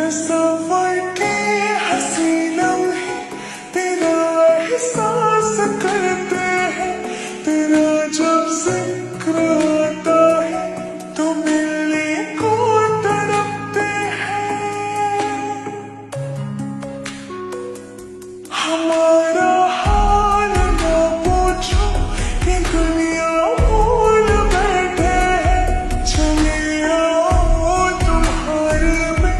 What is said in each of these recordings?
तस्वर के हंसी लम्हे तेरा एहसास करते हैं, तेरा जब जिक्र आता है तो मिलने को तड़पते हैं। हमारा हाल ना पूछो, ये दुनिया भूल बैठे हैं। चले आओ तुम्हारे में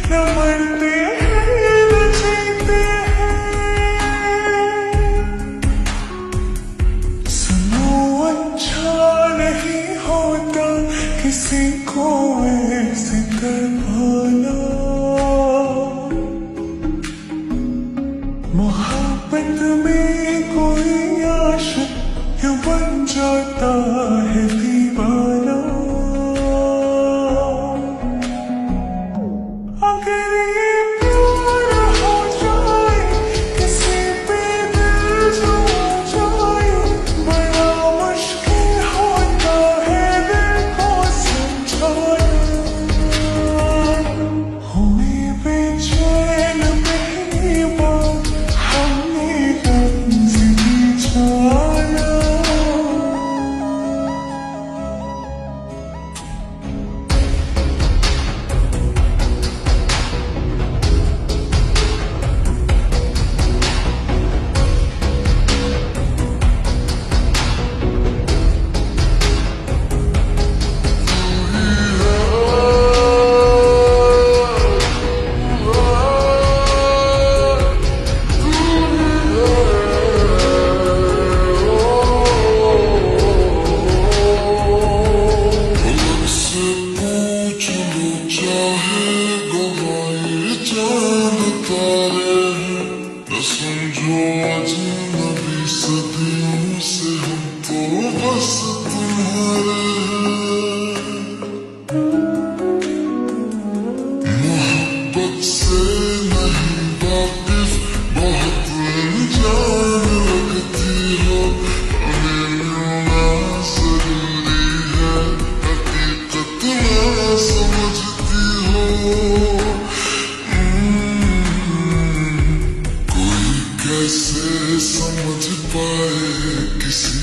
न मरते हैं न जीते हैं। सुनो अच्छा नहीं होता किसी को ऐसे तड़पाना, मोहब्बत में कोई आशिक यूं बन जाता है दीवाना। अगर ये प्यार हो जाए किसी पे दिल जो जाए, बड़ा मुश्किल होता है दिल को समझाना। हुए बेचैन पहली बार हमने रंज बिछाया। समझो अजनबी सदियों से हम तो बस तुम्हारे मोहब्बत से नहीं वाकिफ, बहुत अनजान लगती हो। हमें मिलना जरूरी है, हकीकत ना समझती हो। कैसे समझ पाए किसी